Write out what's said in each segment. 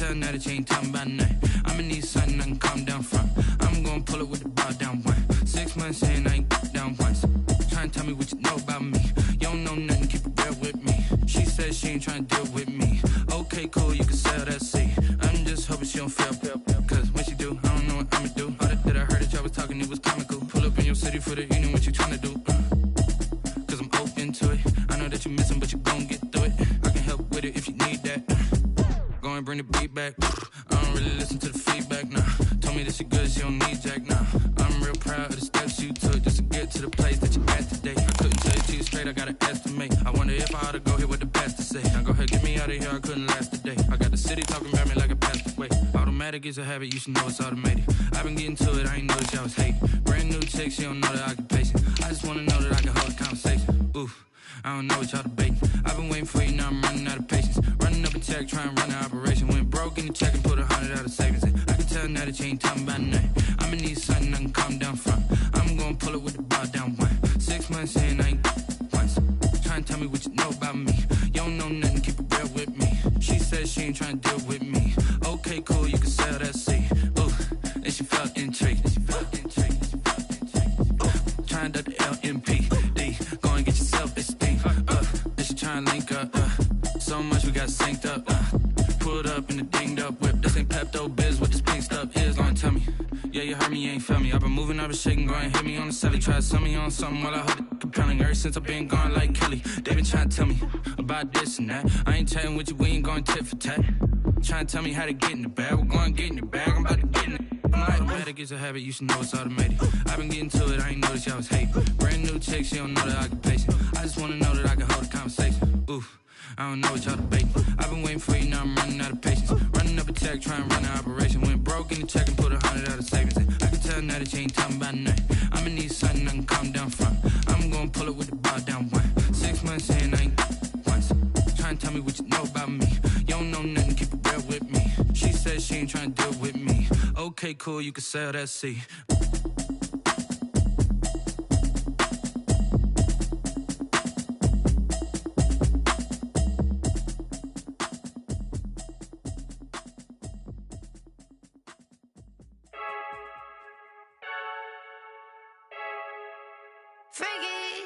tell now that you ain't talking about nothing. I'ma need something I can calm down from. I'm gonna pull it with the bar down one. 6 months in, I ain't down once. Trying to tell me what you know about me. You don't know nothing, keep it real with me. She said she ain't trying to deal with me. Okay, cool, you can sell that seat. I'm just hoping she don't fail. Cause when she do, I don't know what I'ma do. All that I heard that y'all was talking, it was comical. Pull up in your city for the evening, what you trying to do? Cause I'm open to it. I know that you missing, but you gon' get through it. I can help with it if you need that. Go and bring the beat back. I don't really listen to the feedback, nah. Told me that she good, she don't need jack, nah. I'm real proud of the steps you took just to get to the place that you at today. I couldn't tell it to you straight, I gotta estimate. I wonder if I ought to go here with the pastor say. Now go ahead, get me out of here, I couldn't last a day. I got the city talking about me like a passed away. Automatic is a habit, you should know it's automated. I've been getting to it, I ain't noticed y'all was hating. Brand new chick, she don't know the occupation. I just wanna know that I can hold a conversation. Oof, I don't know what y'all debating. I've been waiting for you, now I'm running out of patience. Running up a check, trying to run an operation. Went broke in the check and put 100 out of savings in. I can tell now that you ain't talking about nothing. I'ma need something I can calm down from. I'm gonna pull it with the bar down one. 6 months in, I ain't once. Trying to tell me what you know about me. You don't know nothing, keep it real with me. She said she ain't trying to deal with me. Okay, cool, you can sell that seat. Ooh, and she felt intrigued. Trying to the LMPD. Go and get your self-esteem. And she trying to link up. So much we got synced up. Pulled up in the dinged up whip. This ain't Pepto-Biz, what this pink stuff is. Gonna tell me. Yeah, you heard me, you ain't felt me. I've been moving, I've been shaking, go and hit me on the celly. Try to sell me on something while I hold it compelling. Ever since I've been gone like Kelly, they been trying to tell me about this and that. I ain't chatting with you, we ain't going tit for tat. Trying to tell me how to get in the bag. We're going to get in the bag, I'm about to get in it. I'm like, automatic is a habit, you should know it's automated. I've been getting to it, I ain't noticed y'all was hating. Brand new chick, she don't know the occupation. I just wanna know that I can hold a conversation. Oof, I don't know what y'all debating. I've been waiting for you, now I'm running out of patience. Running up a check, trying to run an operation. Went broke in the check and put 100 out of savings in. I can tell now that you ain't talking about nothing. I'ma need something I can calm down from. I'm gonna pull it with the bar down one. 6 months in, I ain't once. Trying to tell me what you know about me. You don't know nothing, keep it real with me. She said she ain't trying to deal with me. Okay, cool, you can sell that seat.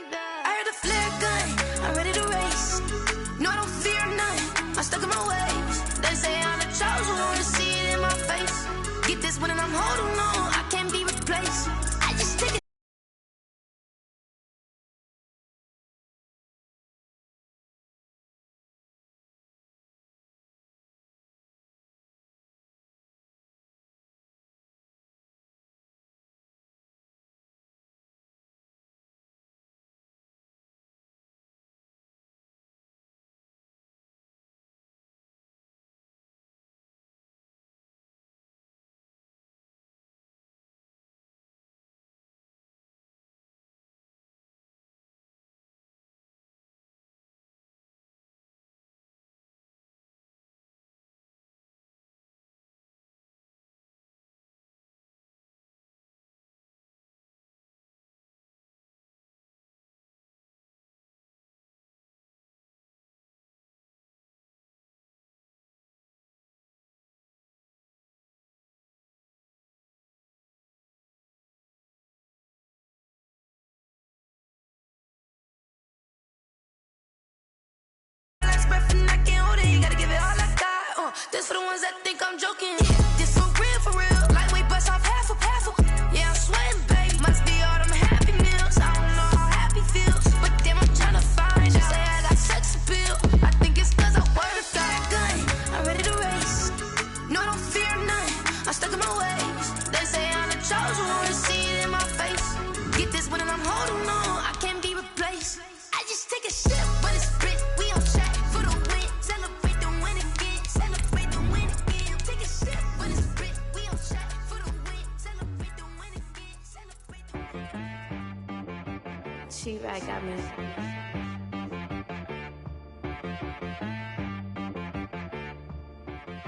I heard the flare gun, I'm ready to race. No, I don't fear none, I'm stuck in my ways. They say I'm the chosen one, see it in my face. Get this one and I'm holding on, I can't be replaced. I just take it. This for the ones that think I'm joking. This for real. Lightweight bust off half a. Yeah, I'm sweating, babe. Must be all them happy meals. I don't know how happy feels, but damn, I'm tryna find. She say I got sex appeal. I think it's 'cause I wear a fat gun. I'm ready to race. No, I don't fear none. I'm stuck in my ways. They say I'm the chosen one, see it in my face. Get this one and I'm holding on. I can't be replaced. I just take a sip, but it's spit. We on track for the win. Celebrate the win again. Celebrate the win again. Take a sip, but it's spit. We on track for the win. Celebrate the win again. Celebrate the win. She right got me.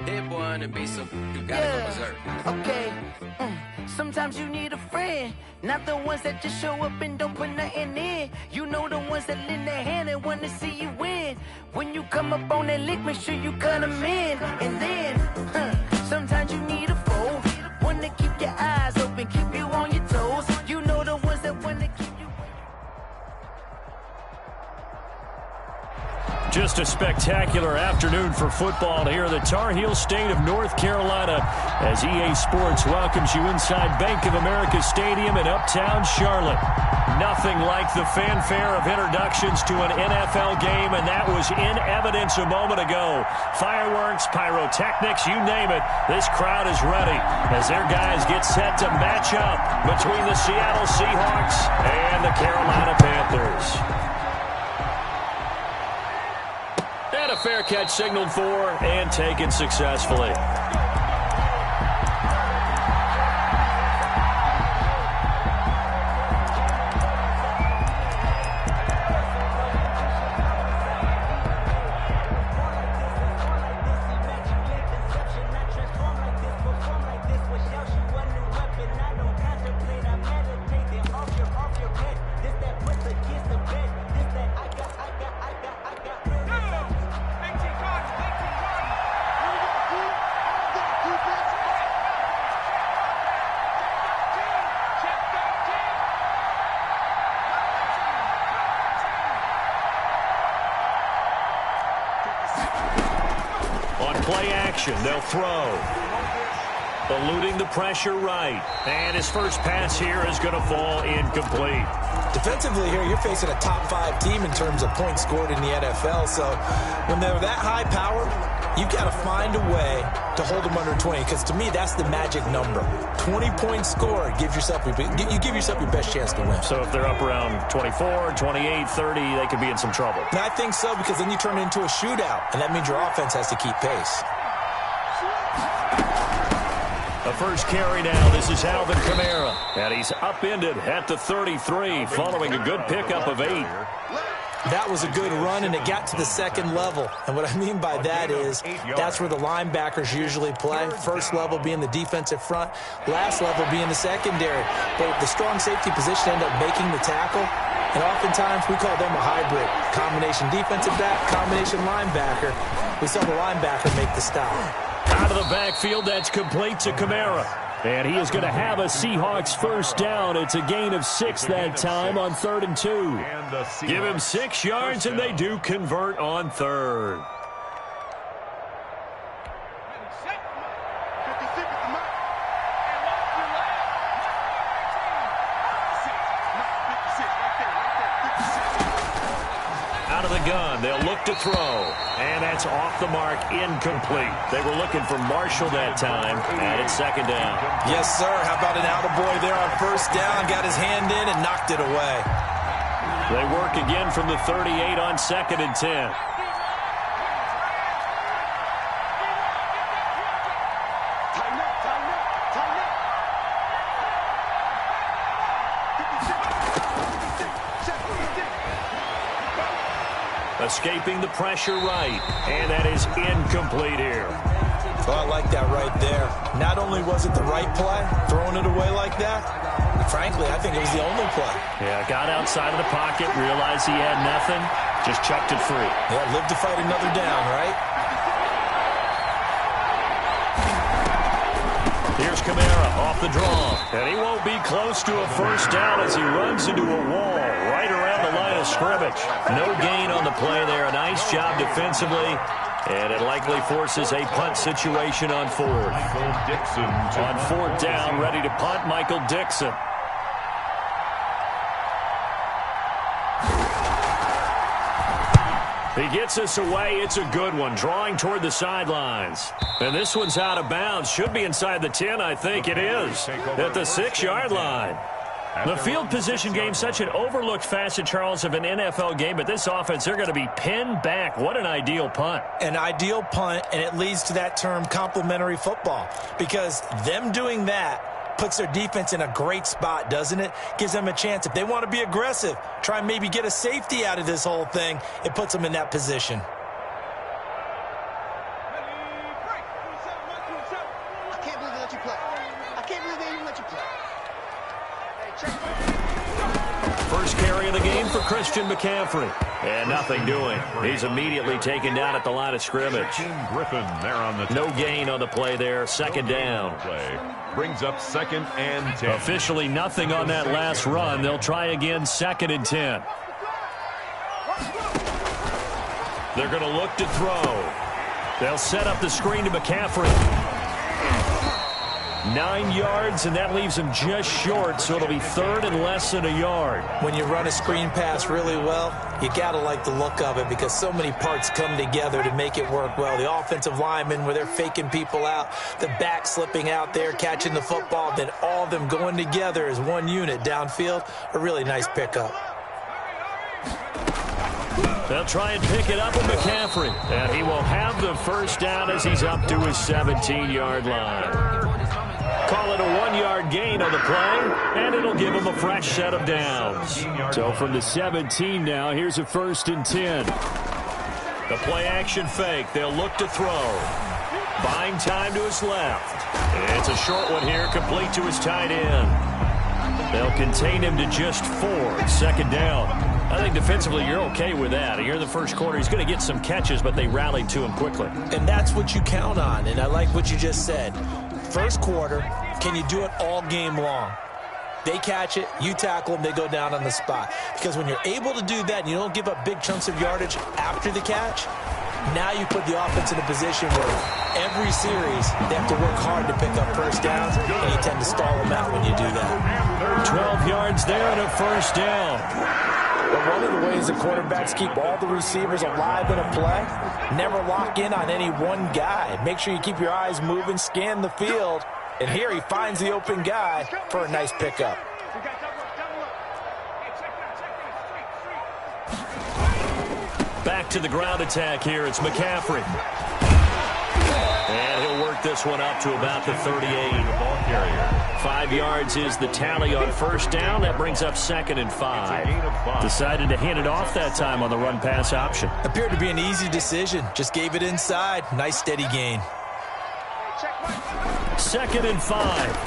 Hit boy on the beat, so you gotta go berserk. Okay. Sometimes you need a friend, not the ones that just show up and don't put nothing in. You know the ones that lend their hand and wanna see you win. When you come up on that lick, make sure you cut them in. And then, Just a spectacular afternoon for football here in the Tar Heel state of North Carolina as EA Sports welcomes you inside Bank of America Stadium in uptown Charlotte. Nothing like the fanfare of introductions to an NFL game, and that was in evidence a moment ago. Fireworks, pyrotechnics, you name it. This crowd is ready as their guys get set to match up between the Seattle Seahawks and the Carolina Panthers. And a fair catch signaled for and taken successfully. Play action, they'll throw. Eluding the pressure right. And his first pass here is going to fall incomplete. Defensively here, you're facing a top-5 team in terms of points scored in the NFL. So when they're that high powered, you've got to find a way to hold them under 20. Because to me, that's the magic number. 20 points scored, you give yourself your best chance to win. So if they're up around 24, 28, 30, they could be in some trouble. And I think so, because then you turn it into a shootout, and that means your offense has to keep pace. The first carry now, this is Alvin Kamara. And he's upended at the 33 following a good pickup of 8. That was a good run, and it got to the second level. And what I mean by that is that's where the linebackers usually play. First level being the defensive front, last level being the secondary. But the strong safety position ended up making the tackle. And oftentimes we call them a hybrid. Combination defensive back, combination linebacker. We saw the linebacker make the stop. Out of the backfield, that's complete to Kamara. And he is going to have a Seahawks first down. It's a gain of 6 that time on 3rd and 2. Give him 6 yards, and they do convert on 3rd. Out of the gun, they'll look to throw. And that's off the mark, incomplete. They were looking for Marshall that time, and it's 2nd down. Yes, sir. How about an attaboy there on 1st down? Got his hand in and knocked it away. They work again from the 38 on 2nd and 10. Escaping the pressure right, and that is incomplete here. Well, I like that right there. Not only was it the right play, throwing it away like that, frankly, I think it was the only play. Yeah, got outside of the pocket, realized he had nothing, just chucked it free. Yeah, live to fight another down, right? Here's Kamara off the draw, and he won't be close to a first down as he runs into a wall right around the line of scrimmage. No gain on the play there. A nice job defensively, and it likely forces a punt situation on 4th. On 4th down, ready to punt, Michael Dixon. He gets us away. It's a good one. Drawing toward the sidelines. And this one's out of bounds. Should be inside the 10, I think it is. At the 6-yard line. The field position game, such an overlooked facet, Charles, of an NFL game. But this offense, they're going to be pinned back. What an ideal punt. An ideal punt, and it leads to that term complementary football. Because them doing that puts their defense in a great spot, doesn't it? Gives them a chance. If they want to be aggressive, try and maybe get a safety out of this whole thing, it puts them in that position. I can't believe they let you play. I can't believe they even let you play. First carry of the game for Christian McCaffrey. And nothing doing. He's immediately taken down at the line of scrimmage. Griffin there on the no gain on the play there. 2nd down. Brings up 2nd and 10. Officially nothing on that last run. They'll try again 2nd and 10. They're going to look to throw. They'll set up the screen to McCaffrey. 9 yards, and that leaves him just short, so it'll be third and less than a yard. When you run a screen pass really well, you got to like the look of it because so many parts come together to make it work well. The offensive linemen, where they're faking people out, the back slipping out there, catching the football, then all of them going together as one unit downfield. A really nice pickup. They'll try and pick it up with McCaffrey, and he will have the first down as he's up to his 17-yard line. Call it a 1-yard gain on the play, and it'll give him a fresh set of downs. So from the 17 now, here's a 1st and 10. The play-action fake. They'll look to throw. Buying time to his left. It's a short one here, complete to his tight end. They'll contain him to just 4. 2nd down. I think defensively you're okay with that. Here in the first quarter, he's going to get some catches, but they rallied to him quickly. And that's what you count on, and I like what you just said. First quarter, can you do it all game long? They catch it, you tackle them, they go down on the spot. Because when you're able to do that and you don't give up big chunks of yardage after the catch, now you put the offense in a position where every series they have to work hard to pick up first downs, and you tend to stall them out when you do that. 12 yards there and a 1st down. But one of the ways the quarterbacks keep all the receivers alive in a play, never lock in on any one guy. Make sure you keep your eyes moving, scan the field, and here he finds the open guy for a nice pickup. Back to the ground attack here. It's McCaffrey. And he'll work this one up to about the 38. 5 yards is the tally on 1st down. That brings up 2nd and 5. Decided to hand it off that time on the run-pass option. Appeared to be an easy decision. Just gave it inside. Nice steady gain. 2nd and 5.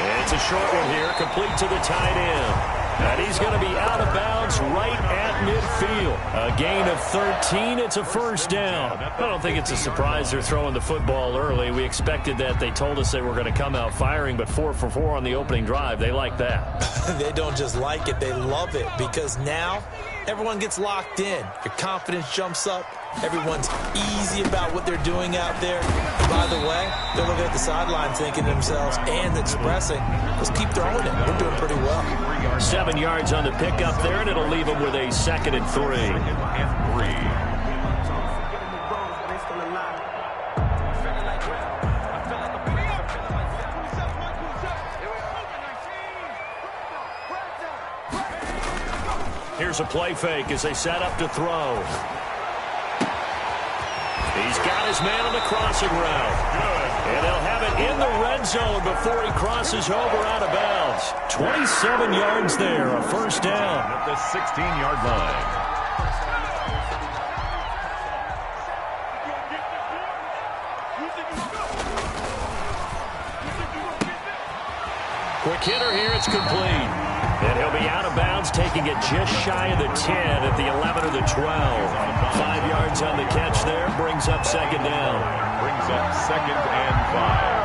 And it's a short one here, complete to the tight end. And he's going to be out of bounds right at midfield. A gain of 13. It's a 1st down. I don't think it's a surprise they're throwing the football early. We expected that. They told us they were going to come out firing, but 4 for 4 on the opening drive. They like that. They don't just like it. They love it because now everyone gets locked in. Your confidence jumps up. Everyone's easy about what they're doing out there. And by the way, they're looking at the sideline thinking to themselves and expressing, let's keep throwing it. We're doing pretty well. 7 yards on the pickup there, and it'll leave them with a 2nd and 3. Here's a play fake as they set up to throw. He's got his man on the crossing route. And they'll have it in the red zone before he crosses over out of bounds. 27 yards there, a 1st down. At the 16-yard line. Quick hitter here, it's complete. And he'll be out of bounds, taking it just shy of the 10 at the 11 or the 12. 5 yards on the catch there, brings up 2nd down. Brings up 2nd and 5.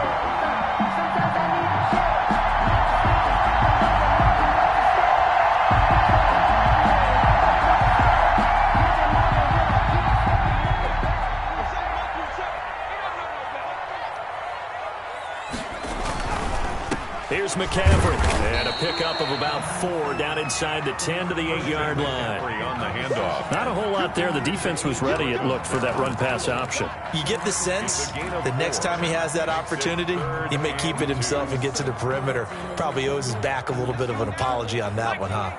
Here's McCaffrey. And a pickup of about 4 down inside the 10 to the 8-yard line. On the handoff. Not a whole lot there. The defense was ready, it looked, for that run-pass option. You get the sense the next time he has that opportunity, he may keep it himself and get to the perimeter. Probably owes his back a little bit of an apology on that one, huh?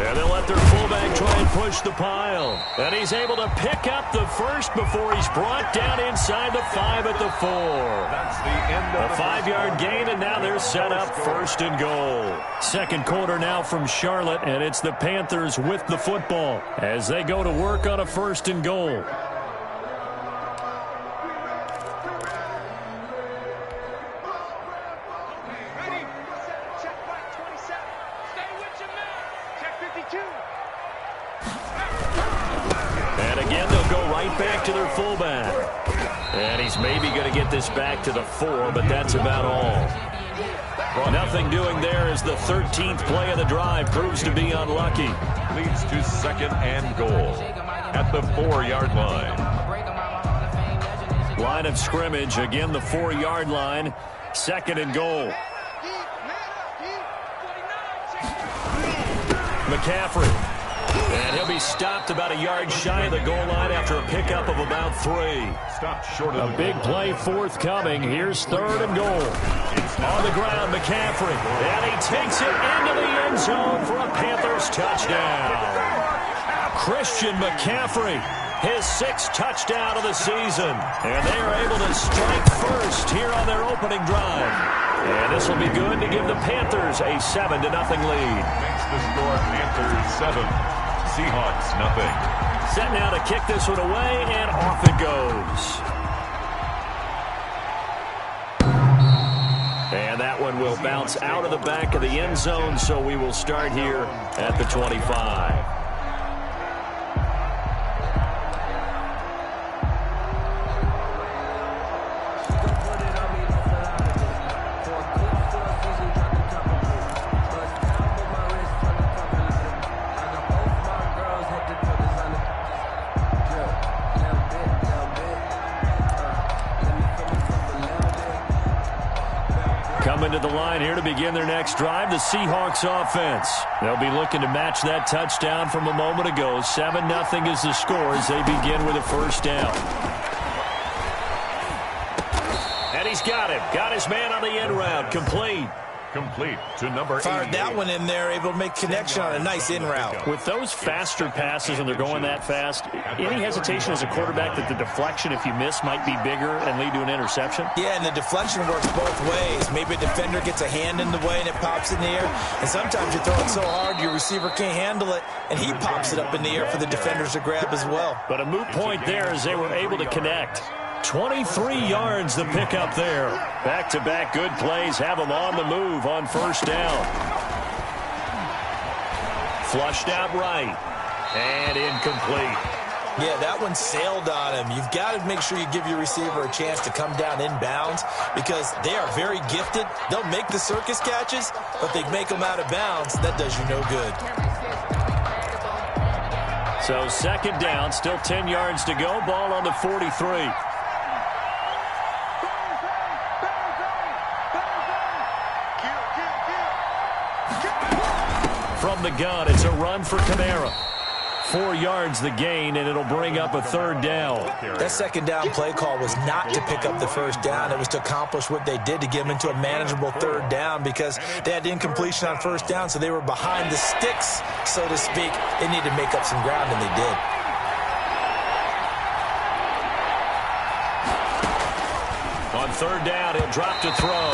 And they'll let their fullback try and push the pile. And he's able to pick up the first before he's brought down inside the 5 at the 4. That's the end of a 5-yard gain, and now they're set up 1st and goal. 2nd quarter now from Charlotte, and it's the Panthers with the football as they go to work on a 1st and goal. Back to their fullback. And he's maybe going to get this back to the 4, but that's about all. Nothing doing there as the 13th play of the drive proves to be unlucky. Leads to second and goal at the 4-yard line. Line of scrimmage, again the 4-yard line. Second and goal. McCaffrey. And he'll be stopped about a yard shy of the goal line after a pickup of about 3. Stopped short of a big play forthcoming. Here's third and goal. On the ground, McCaffrey. And he takes it into the end zone for a Panthers touchdown. Christian McCaffrey, his 6th touchdown of the season. And they are able to strike first here on their opening drive. And this will be good to give the Panthers a 7-0 lead. Makes the score Panthers 7. Seahawks nothing. Set now to kick this one away, and off it goes. And that one will bounce out of the back of the end zone, so we will start here at the 25. Coming to the line here to begin their next drive, the Seahawks offense. They'll be looking to match that touchdown from a moment ago. 7-0 is the score as they begin with a first down. And he's got him. Got his man on the end route. Complete. Complete to number 8. Fired that one in there, able to make connection on a nice in route. With those faster passes and they're going that fast, any hesitation as a quarterback that the deflection, if you miss, might be bigger and lead to an interception? Yeah, and the deflection works both ways. Maybe a defender gets a hand in the way and it pops in the air. And sometimes you throw it so hard your receiver can't handle it, and he pops it up in the air for the defenders to grab as well. But a moot point there as they were able to connect. 23 yards the pickup there. Back-to-back good plays have them on the move on first down. Flushed out right. And incomplete. Yeah, that one sailed on him. You've got to make sure you give your receiver a chance to come down inbounds because they are very gifted. They'll make the circus catches, but they make them out of bounds. That does you no good. So second down, still 10 yards to go. Ball on the 43. From the gun, it's a run for Kamara. 4 yards the gain, and it'll bring up a third down. That second down play call was not to pick up the first down. It was to accomplish what they did to get them into a manageable third down because they had incompletion on first down, so they were behind the sticks, so to speak. They needed to make up some ground, and they did. On third down, he'll drop to throw.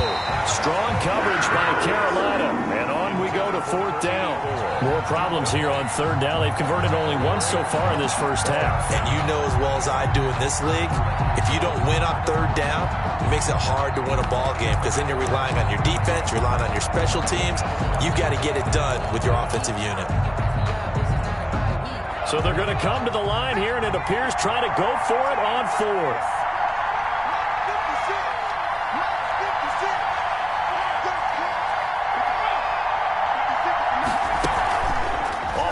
Strong coverage by Carolina, and on we go to fourth down. More problems here on third down. They've converted only once so far in this first half. And you know as well as I do in this league, if you don't win on third down, it makes it hard to win a ball game because then you're relying on your defense, you're relying on your special teams. You've got to get it done with your offensive unit. So they're going to come to the line here, and it appears trying to go for it on fourth.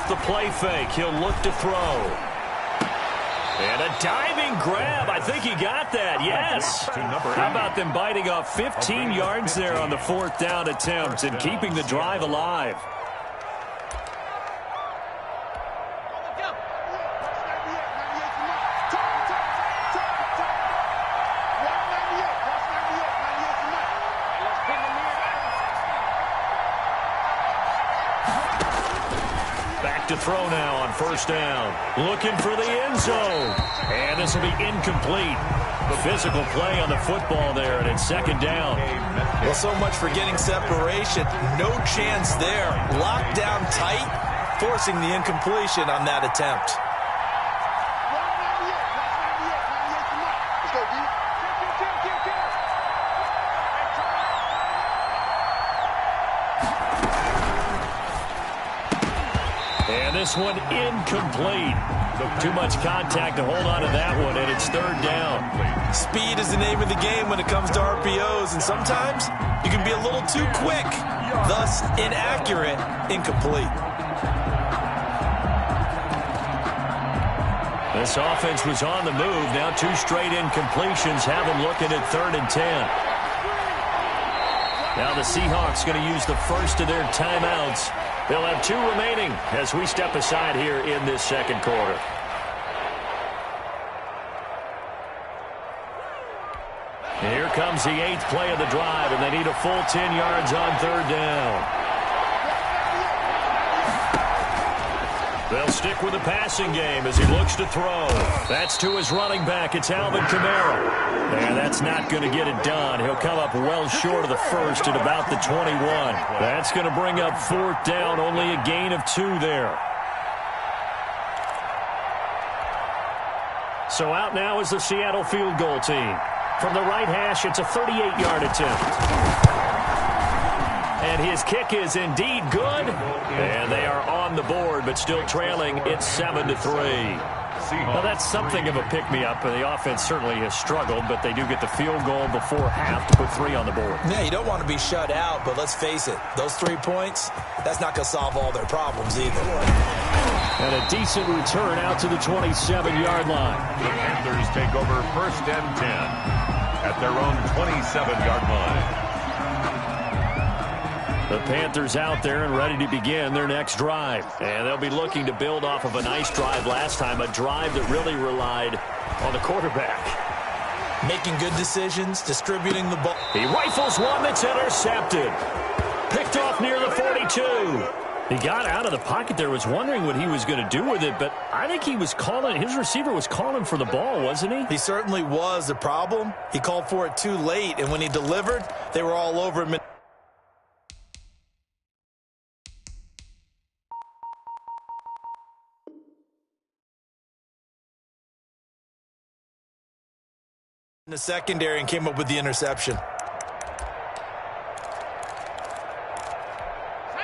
The play fake. He'll look to throw. And a diving grab. I think he got that. Yes. How about them biting off 15 yards there on the fourth down attempt and keeping the drive alive? To throw now on first down. Looking for the end zone. And this will be incomplete. The physical play on the football there, and it's second down. Well, so much for getting separation. No chance there. Locked down tight, forcing the incompletion on that attempt. this one incomplete. Too much contact to hold on to that one, and it's third down. Speed is the name of the game when it comes to RPOs, and sometimes you can be a little too quick, thus inaccurate, incomplete. This offense was on the move. Now 2 straight incompletions have them looking at 3rd and 10. Now the Seahawks going to use the first of their timeouts. They'll have 2 remaining as we step aside here in this second quarter. Here comes the 8th play of the drive, and they need a full 10 yards on 3rd down. They'll stick with the passing game as he looks to throw. That's to his running back. It's Alvin Kamara. And that's not going to get it done. He'll come up well short of the first at about the 21. That's going to bring up 4th down. Only a gain of 2 there. So out now is the Seattle field goal team. From the right hash, it's a 38-yard attempt. And his kick is indeed good. And they are on the board, but still trailing. It's 7-3. Well, that's something of a pick-me-up. The offense certainly has struggled, but they do get the field goal before half to put 3 on the board. Yeah, you don't want to be shut out, but let's face it. Those 3 points, that's not going to solve all their problems either. And a decent return out to the 27-yard line. The Panthers take over 1st and 10 at their own 27-yard line. The Panthers out there and ready to begin their next drive. And they'll be looking to build off of a nice drive last time, a drive that really relied on the quarterback. Making good decisions, distributing the ball. He rifles one that's intercepted. Picked off near the 42. He got out of the pocket there, was wondering what he was going to do with it, but I think he was calling, his receiver was calling for the ball, wasn't he? He certainly was. The problem, he called for it too late, and when he delivered, they were all over him. In the secondary and came up with the interception.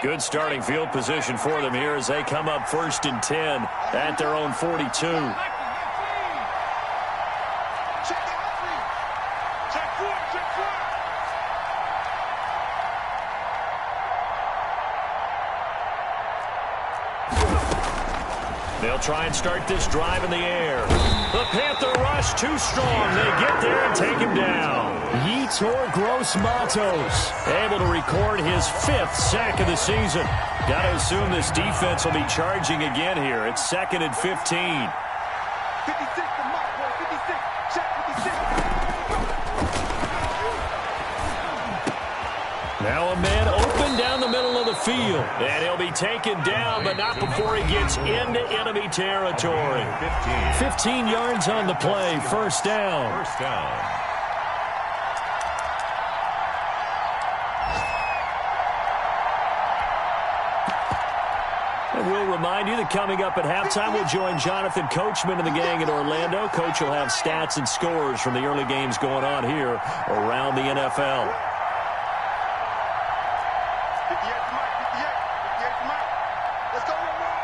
Good starting field position for them here as they come up 1st and 10 at their own 42. They'll try and start this drive in the air. The Panther rush too strong. They get there and take him down. Yetur Gross-Matos able to record his 5th sack of the season. Got to assume this defense will be charging again here. It's 2nd and 15. 56, the mark, boy, 56. Check 56. Now a man open down the middle of the field. And he'll be taken down, but not before he gets into enemy territory. 15 yards on the play. 1st down. First down. And we'll remind you that coming up at halftime, we'll join Jonathan Coachman and the gang in Orlando. Coach will have stats and scores from the early games going on here around the NFL. 58 to Mike, 58 to Mike. Let's go, run.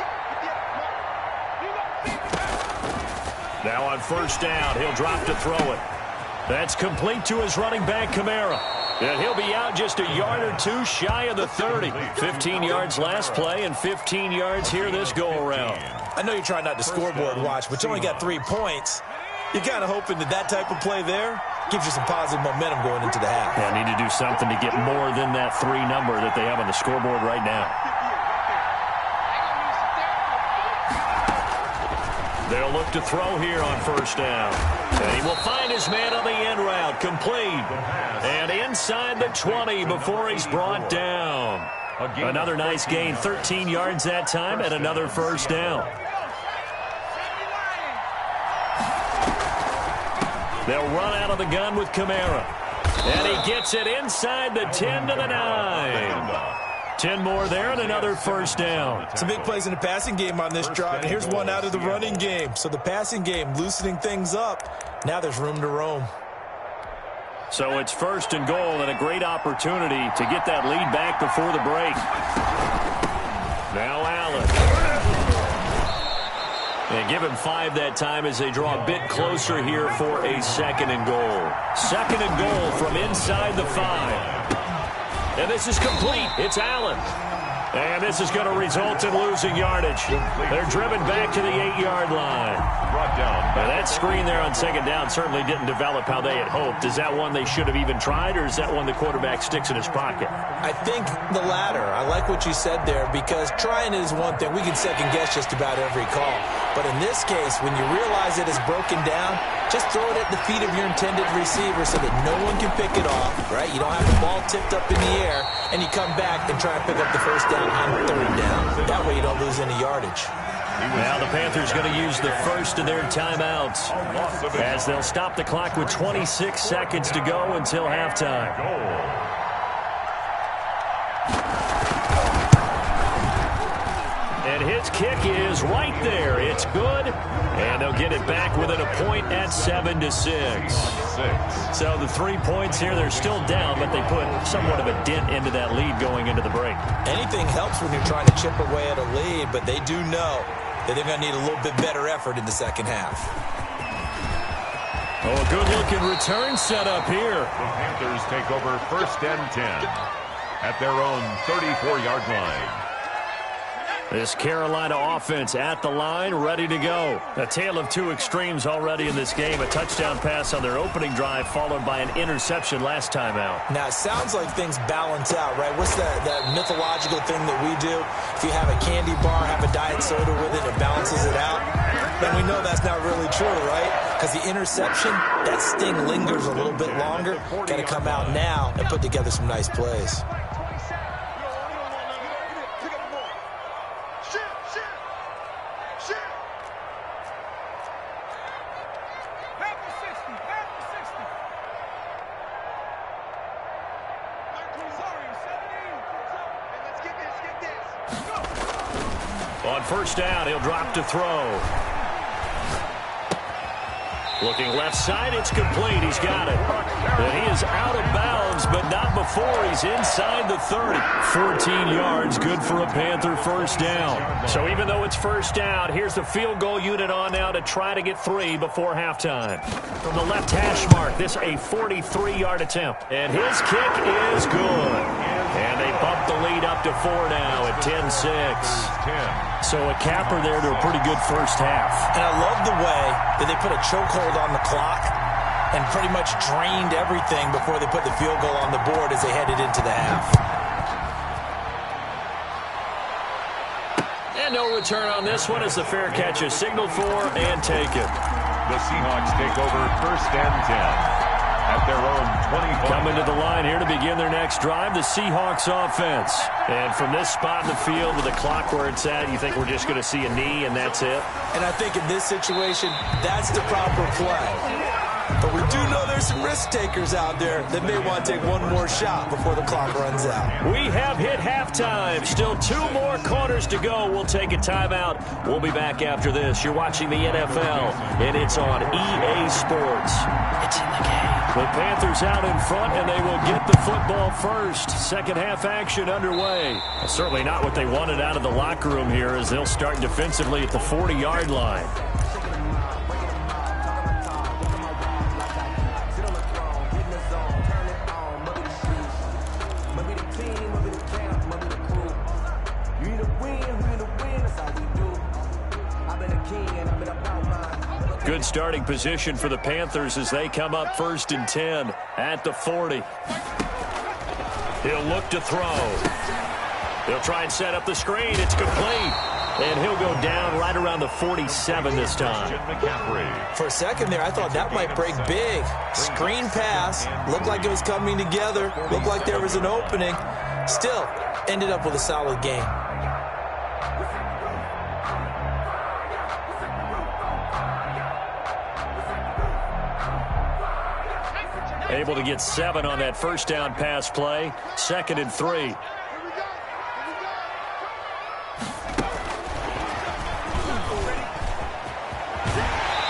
58 to Mike. Now on 1st down, he'll drop to throw it. That's complete to his running back, Kamara. And he'll be out just a yard or 2 shy of the 30. 15 yards last play and 15 yards here this go-around. I know you're trying not to scoreboard watch, but you only got 3 points. You're kind of hoping that that type of play there gives you some positive momentum going into the half. Yeah, need to do something to get more than that 3 number that they have on the scoreboard right now. They'll look to throw here on 1st down. And he will find his man on the end route. Complete. And inside the 20 before he's brought down. Another nice gain. 13 yards that time and another 1st down. They'll run out of the gun with Kamara. And he gets it inside the 10 to the 9. 10 more there and another 1st down. Some big plays in the passing game on this drive, and here's one out of the running game. So the passing game loosening things up. Now there's room to roam. So it's 1st and goal and a great opportunity to get that lead back before the break. Now Allen. And give him 5 that time as they draw a bit closer here for a 2nd and goal. 2nd and goal from inside the 5. And this is complete. It's Allen. And this is going to result in losing yardage. They're driven back to the 8-yard line. Brought down. Now that screen there on 2nd down certainly didn't develop how they had hoped. Is that one they should have even tried, or is that one the quarterback sticks in his pocket? I think the latter. I like what you said there, because trying is one thing. We can second-guess just about every call. But in this case, when you realize it is broken down, just throw it at the feet of your intended receiver so that no one can pick it off, right? You don't have the ball tipped up in the air, and you come back and try and pick up the 1st down on 3rd down. That way you don't lose any yardage. Now the Panthers going to use the first of their timeouts as they'll stop the clock with 26 seconds to go until halftime. And his kick is right there. It's good. And they'll get it back within a point at 7-6. So the 3 points here, they're still down, but they put somewhat of a dent into that lead going into the break. Anything helps when you're trying to chip away at a lead, but they do know that they're going to need a little bit better effort in the second half. Oh, a good-looking return set up here. The Panthers take over 1st and 10 at their own 34-yard line. This Carolina offense at the line, ready to go. A tale of 2 extremes already in this game. A touchdown pass on their opening drive, followed by an interception last time out. Now, it sounds like things balance out, right? What's that mythological thing that we do? If you have a candy bar, have a diet soda with it, it balances it out. Then we know that's not really true, right? Because the interception, that sting lingers a little bit longer. Got to come out now and put together some nice plays. On 1st down, he'll drop to throw. Looking left side, it's complete. He's got it. And he is out of bounds, but not before he's inside the 30. 14 yards, good for a Panther 1st down. So even though it's 1st down, here's the field goal unit on now to try to get 3 before halftime. From the left hash mark, this a 43-yard attempt. And his kick is good. And they bump the lead up to 4 now at 10-6. So a capper there to a pretty good 1st half. And I love the way that they put a chokehold on the clock and pretty much drained everything before they put the field goal on the board as they headed into the half. And no return on this one as the fair catch is signaled for and taken. The Seahawks take over 1st and 10 at their own 25. Coming to the line here to begin their next drive, the Seahawks offense. And from this spot in the field with the clock where it's at, you think we're just going to see a knee and that's it? And I think in this situation, that's the proper play. But we do know there's some risk takers out there that may want to take one more shot before the clock runs out. We have hit halftime. Still 2 more quarters to go. We'll take a timeout. We'll be back after this. You're watching the NFL, and it's on EA Sports. It's in the game. The Panthers out in front, and they will get the football first. Second half action underway. Certainly not what they wanted out of the locker room here as they'll start defensively at the 40-yard line. Good starting position for the Panthers as they come up 1st and 10 at the 40. He'll look to throw. He'll try and set up the screen. It's complete. And he'll go down right around the 47 this time. For a second there, I thought that might break big. Screen pass. Looked like it was coming together. Looked like there was an opening. Still, ended up with a solid game. Able to get 7 on that 1st down pass play. 2nd and 3.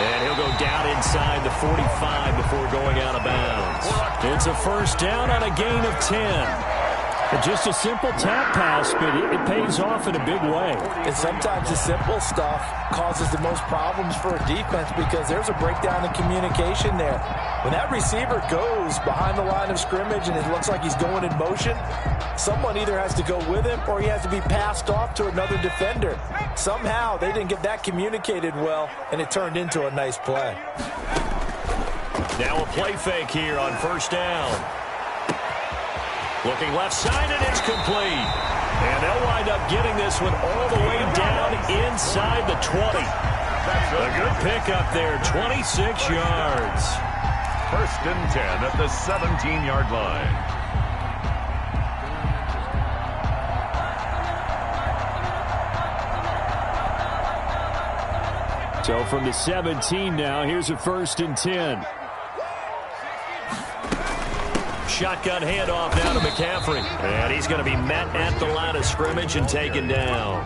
And he'll go down inside the 45 before going out of bounds. It's a first down on a gain of 10. Just a simple tap pass, but it pays off in a big way. And sometimes the simple stuff causes the most problems for a defense because there's a breakdown in communication there. When that receiver goes behind the line of scrimmage and it looks like he's going in motion, someone either has to go with him or he has to be passed off to another defender. Somehow they didn't get that communicated well, and it turned into a nice play. Now a play fake here on first down. Looking left side, and it's complete. And they'll wind up getting this one all the way down inside the 20. A good pickup there, 26 yards. First and 10 at the 17-yard line. So from the 17 now, here's a first and 10. Shotgun handoff now to McCaffrey. And he's going to be met at the line of scrimmage and taken down.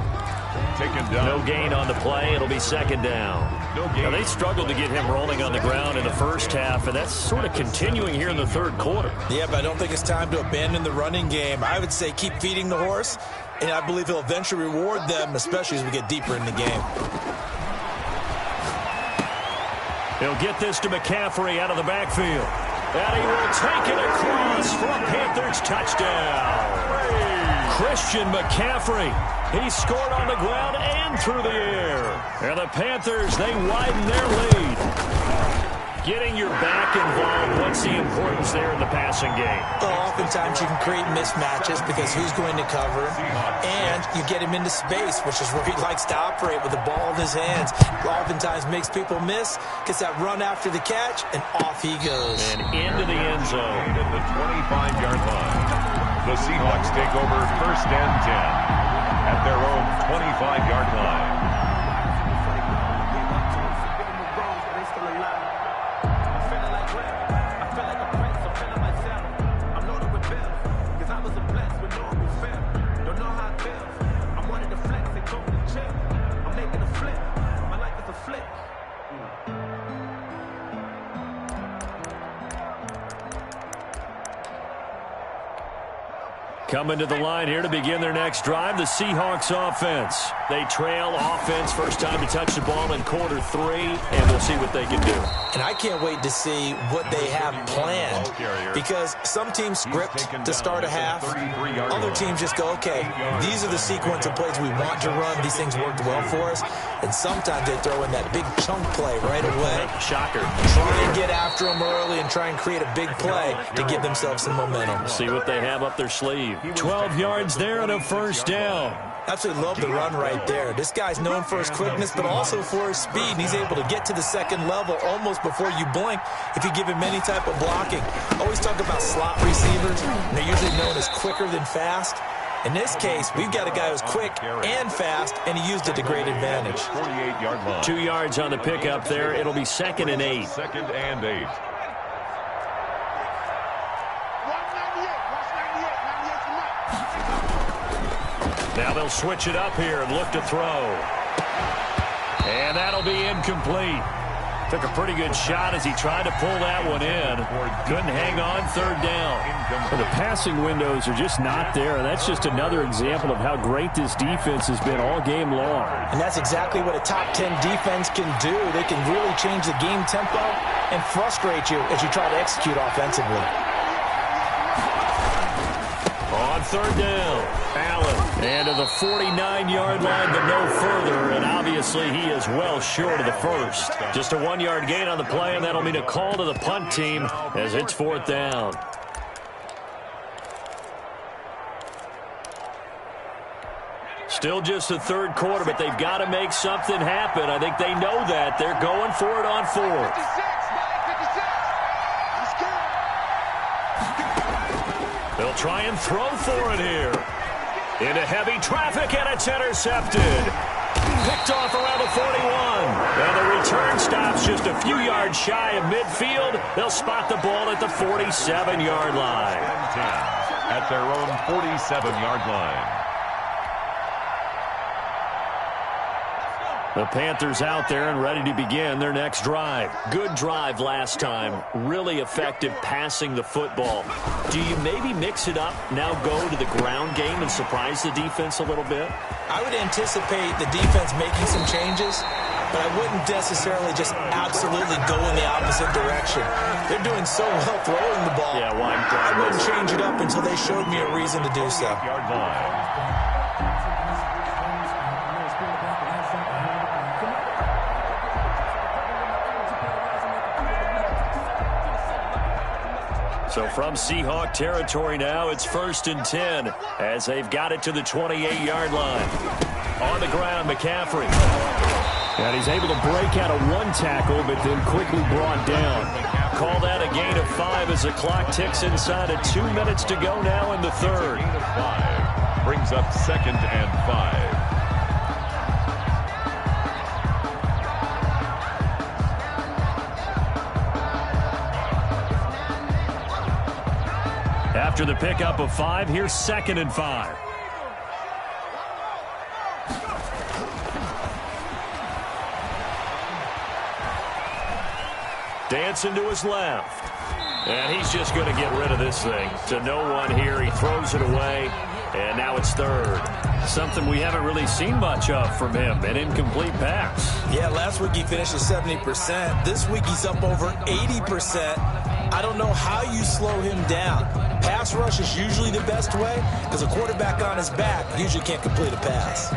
No gain on the play. It'll be second down. Now, they struggled to get him rolling on the ground in the first half, and that's sort of continuing here in the third quarter. Yeah, but I don't think it's time to abandon the running game. I would say keep feeding the horse, and I believe he'll eventually reward them, especially as we get deeper in the game. He'll get this to McCaffrey out of the backfield. And he will take it across for a Panthers touchdown. Christian McCaffrey. He scored on the ground and through the air. And the Panthers, they widen their lead. Getting your back involved, what's the importance there in the passing game? Well, oftentimes you can create mismatches because who's going to cover him, and you get him into space, which is where he likes to operate with the ball in his hands. Oftentimes makes people miss, gets that run after the catch, and off he goes. And into the end zone. At the 25-yard line, the Seahawks take over first and 10 at their own 25-yard line. Coming to the line here to begin their next drive, the Seahawks offense. They trail offense, first time to touch the ball in quarter 3, and we'll see what they can do. And I can't wait to see what they have planned, because some teams script to start a half. Other teams just go, okay, these are the sequence of plays we want to run. These things worked well for us. And sometimes they throw in that big chunk play right away. Shocker. Try and get after them early and try and create a big play to give themselves some momentum. See what they have up their sleeve. 12 yards there and a first down. Absolutely love the run right there. This guy's known for his quickness, but also for his speed. And he's able to get to the second level almost before you blink if you give him any type of blocking. Always talk about slot receivers, and they're usually known as quicker than fast. In this case, we've got a guy who's quick and fast, and he used it to great advantage. 48-yard line. 2 yards on the pickup there. It'll be second and 8. Second and 8. Now they'll switch it up here and look to throw. And that'll be incomplete. Took a pretty good shot as he tried to pull that one in. Couldn't hang on, third down. Well, the passing windows are just not there. And that's just another example of how great this defense has been all game long. And that's exactly what a top 10 defense can do. They can really change the game tempo and frustrate you as you try to execute offensively. On third down, Allen. And to the 49-yard line, but no further. And obviously he is well short of the first. Just a 1-yard gain on the play, and that'll mean a call to the punt team as it's fourth down. Still just the third quarter, but they've got to make something happen. I think they know that. They're going for it on fourth. They'll try and throw for it here. Into heavy traffic, and it's intercepted. Picked off around the 41. And the return stops just a few yards shy of midfield. They'll spot the ball at the 47-yard line. At their own 47-yard line. The Panthers out there and ready to begin their next drive. Good drive last time. Really effective passing the football. Do you maybe mix it up, now go to the ground game and surprise the defense a little bit? I would anticipate the defense making some changes, but I wouldn't necessarily just absolutely go in the opposite direction. They're doing so well throwing the ball. Yeah, well, I wouldn't change it up until they showed me a reason to do so. Yard line. So from Seahawk territory now, it's 1st and 10 as they've got it to the 28-yard line. On the ground, McCaffrey. And he's able to break out of one tackle, but then quickly brought down. Call that a gain of 5 as the clock ticks inside of 2 minutes to go now in the third. Gain of 5 brings up 2nd and 5. After the pickup of 5, here's 2nd and 5. Dancing to his left. And he's just going to get rid of this thing. To no one here. He throws it away. And now it's 3rd. Something we haven't really seen much of from him. An incomplete pass. Yeah, last week he finished at 70%. This week he's up over 80%. I don't know how you slow him down. Pass rush is usually the best way because a quarterback on his back usually can't complete a pass.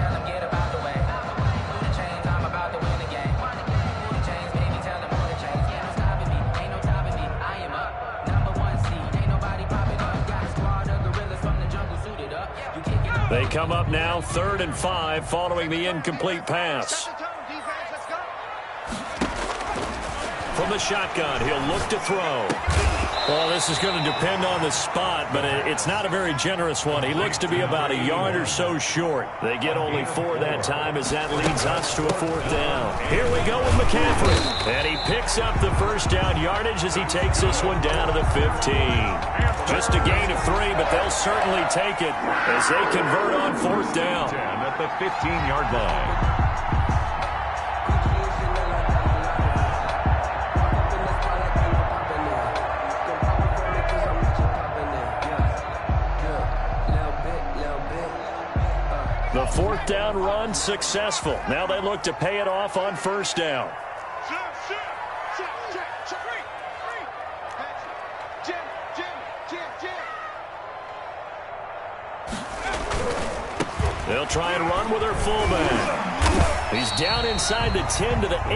They come up now 3rd and 5 following the incomplete pass. From the shotgun, he'll look to throw. Well, this is going to depend on the spot, but it's not a very generous one. He looks to be about a yard or so short. They get only 4 that time as that leads us to a 4th down. Here we go with McCaffrey. And he picks up the 1st down yardage as he takes this one down to the 15. Just a gain of 3, but they'll certainly take it as they convert on 4th down. At the 15-yard line. The 4th down run successful. Now they look to pay it off on 1st down. They'll try and run with their fullback. He's down inside the 10 to the 8,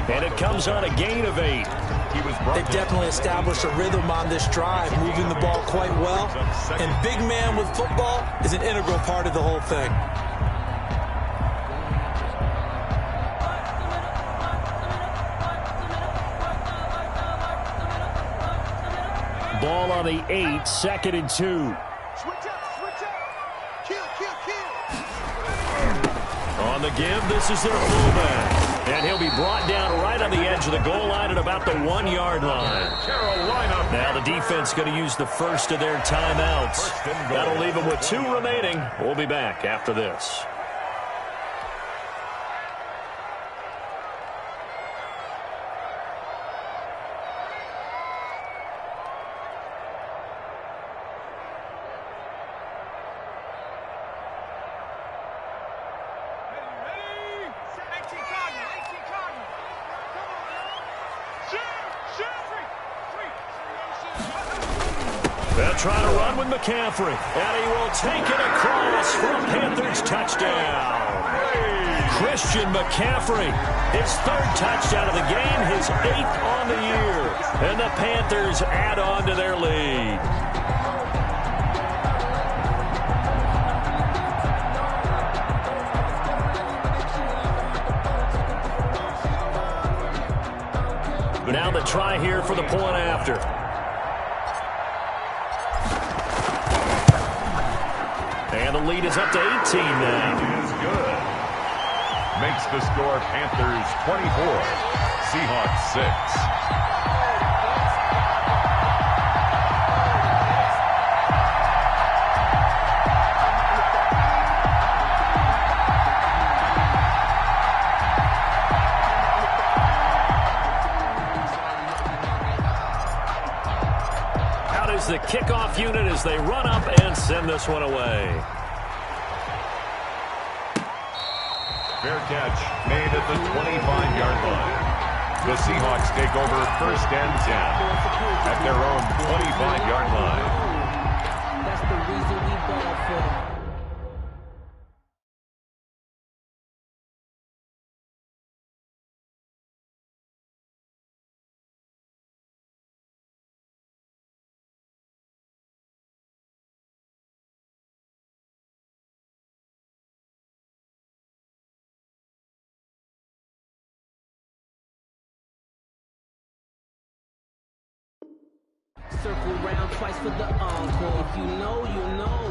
and it comes on a gain of 8. They've definitely established a rhythm on this drive, moving the ball quite well. And big man with football is an integral part of the whole thing. Ball on the 8, 2nd and 2. On the give, this is their fullback. And he'll be brought down right on the edge of the goal line at about the 1-yard line. Now the defense going to use the first of their timeouts. That'll leave them with 2 remaining. We'll be back after this. They'll try to run with McCaffrey, and he will take it across for a Panthers touchdown. Christian McCaffrey, his 3rd touchdown of the game, his 8th on the year. And the Panthers add on to their lead. Now the try here for the point after. And the lead is up to 18 now. It is good. Makes the score Panthers 24, Seahawks 6. kickoff unit as they run up and send this one away. Fair catch made at the 25-yard line. The Seahawks take over 1st and 10 at their own 25-yard line. That's the reason we ball for. Circle round twice for the encore. If you know, you know.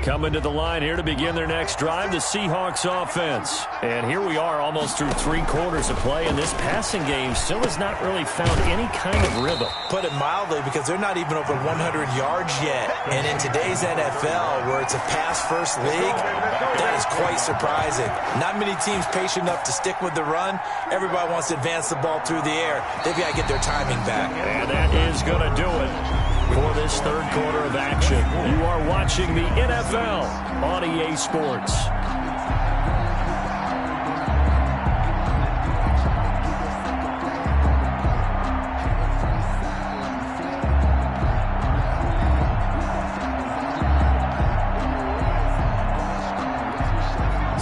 Coming to the line here to begin their next drive, the Seahawks offense. And here we are almost through 3 quarters of play, and this passing game still has not really found any kind of rhythm. Put it mildly, because they're not even over 100 yards yet. And in today's NFL, where it's a pass-first league, that is quite surprising. Not many teams patient enough to stick with the run. Everybody wants to advance the ball through the air. They've got to get their timing back. And that is going to do it for this 3rd quarter of action. You are watching the NFL on EA Sports.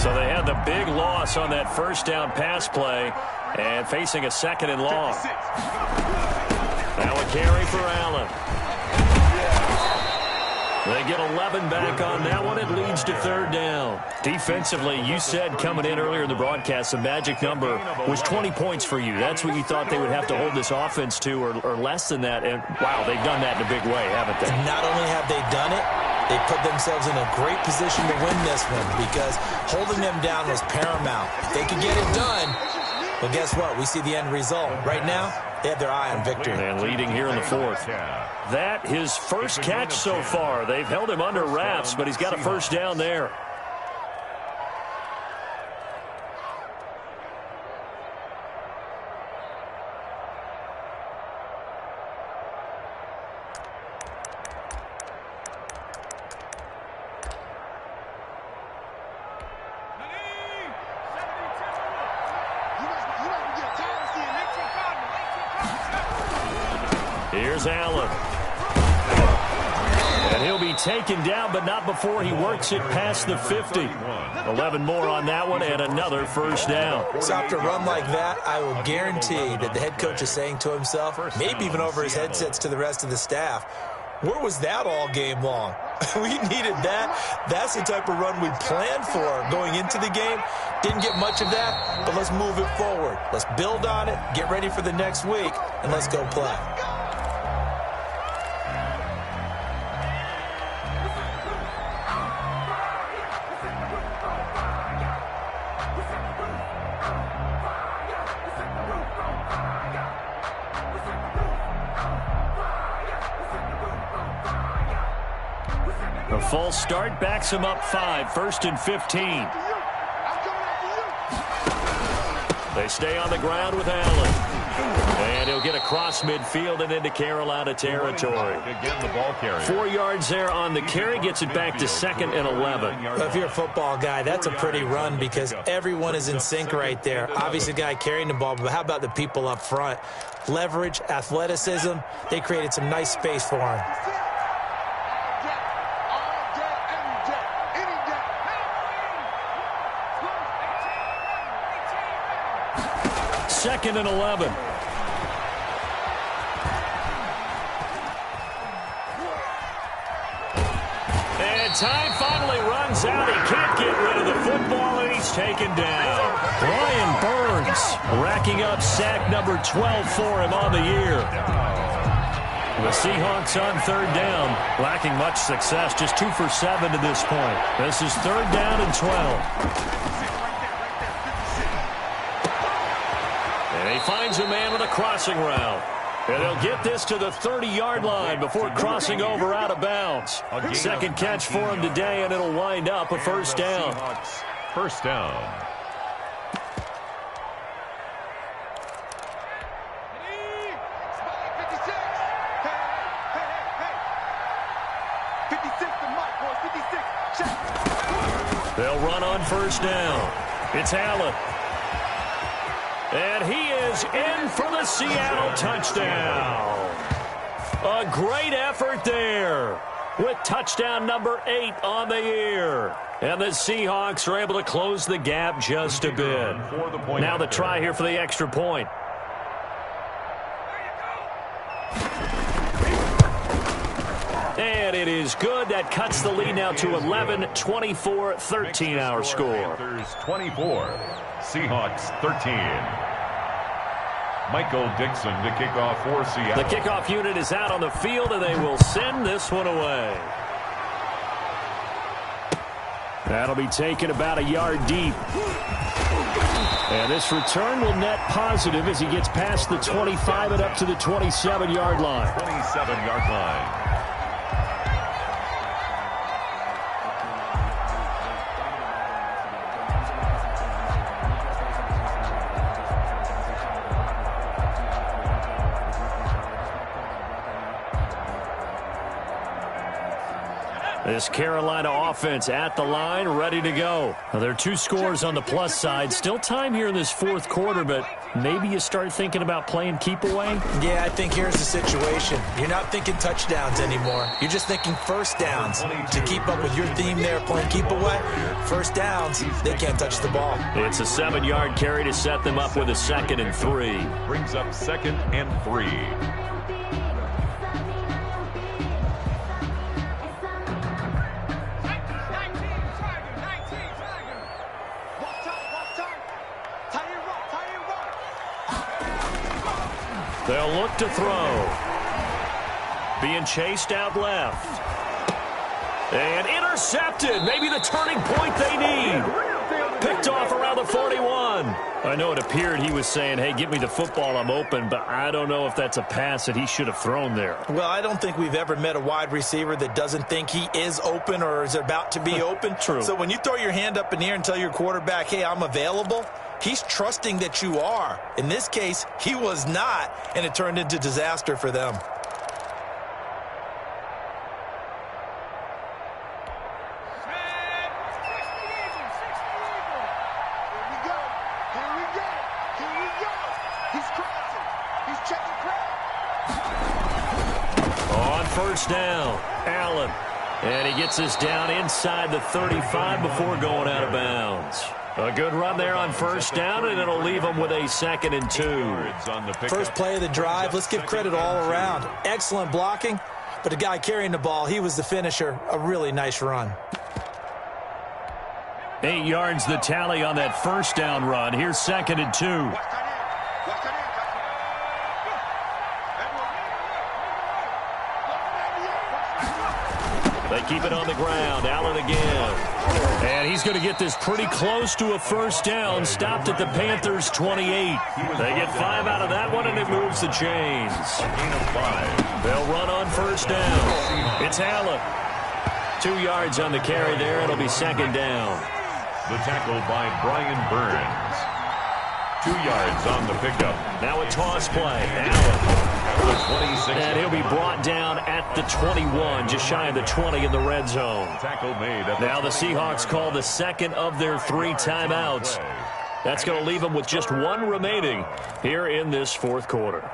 So they had the big loss on that 1st down pass play and facing a 2nd and long. Now a carry for Allen. They get 11 back on that one. It leads to 3rd down. Defensively, you said coming in earlier in the broadcast, the magic number was 20 points for you. That's what you thought they would have to hold this offense to, or less than that. And, wow, they've done that in a big way, haven't they? Not only have they done it, they put themselves in a great position to win this one, because holding them down was paramount. If they could get it done, well, guess what? We see the end result. Right now, they have their eye on victory. And leading here in the 4th. That his 1st catch so far. They've held him under wraps, but he's got a 1st down there. Here's Allen. And he'll be taken down, but not before he works it past the 50. 11 more on that one, and another 1st down. So after a run like that, I will guarantee that the head coach is saying to himself, maybe even over his headsets to the rest of the staff, where was that all game long? We needed that. That's the type of run we planned for going into the game. Didn't get much of that, but let's move it forward. Let's build on it, get ready for the next week, and let's go play. A false start backs him up 5, 1st and 15. They stay on the ground with Allen. And he'll get across midfield and into Carolina territory. Again, the ball carrier. 4 yards there on the carry, gets it back to 2nd and 11. Well, if you're a football guy, that's a pretty run, because everyone is in sync right there. Obviously, the guy carrying the ball, but how about the people up front? Leverage, athleticism, they created some nice space for him. Second and 11. And time finally runs out. He can't get rid of the football, and he's taken down. Brian Burns racking up sack number 12 for him on the year. The Seahawks on 3rd down, lacking much success, just 2 for 7 to this point. This is 3rd down and 12. And he finds a man with a crossing route. And they'll get this to the 30-yard line before crossing over out of bounds. Second catch for him today, and it'll wind up a first down. First down. They'll run on first down. It's Allen. And he is in for the Seattle touchdown. A great effort there with touchdown number 8 on the year. And the Seahawks are able to close the gap just a bit. Now the try here for the extra point. And it is good. That cuts the lead now to 11-24, 13 our score. Panthers 24, Seahawks 13. Michael Dixon to kick off for Seattle. The kickoff unit is out on the field, and they will send this one away. That'll be taken about a yard deep. And this return will net positive as he gets past the 25 and up to the 27-yard line. 27-yard line. This Carolina offense at the line, ready to go. Now, there are 2 scores on the plus side. Still time here in this fourth quarter, but maybe you start thinking about playing keep away? Yeah, I think here's the situation. You're not thinking touchdowns anymore. You're just thinking first downs. To keep up with your theme there, playing keep away, first downs, they can't touch the ball. It's a 7-yard carry to set them up with a 2nd and 3. Brings up 2nd and 3. They'll look to throw. Being chased out left. And intercepted. Maybe the turning point they need. Picked off around the 41. I know it appeared he was saying, hey, give me the football, I'm open, but I don't know if that's a pass that he should have thrown there. Well, I don't think we've ever met a wide receiver that doesn't think he is open or is about to be open. True. So when you throw your hand up in the air and tell your quarterback, hey, I'm available, he's trusting that you are. In this case, he was not, and it turned into disaster for them. First down, Allen. And he gets us down inside the 35 before going out of bounds. A good run there on first down, and it'll leave them with a 2nd and 2. First play of the drive, let's give credit all around. Excellent blocking, but the guy carrying the ball, he was the finisher. A really nice run. 8 yards the tally on that first down run. Here's 2nd and 2. They keep it on the ground. Allen again. And he's going to get this pretty close to a first down. Stopped at the Panthers' 28. They get 5 out of that one, and it moves the chains. They'll run on first down. It's Allen. 2 yards on the carry there. It'll be 2nd down. The tackle by Brian Burns. 2 yards on the pickup. Now a toss play. Allen. And he'll be brought down at the 21, just shy of the 20 in the red zone. Now the Seahawks call the 2nd of their 3 timeouts. That's going to leave them with just 1 remaining here in this fourth quarter.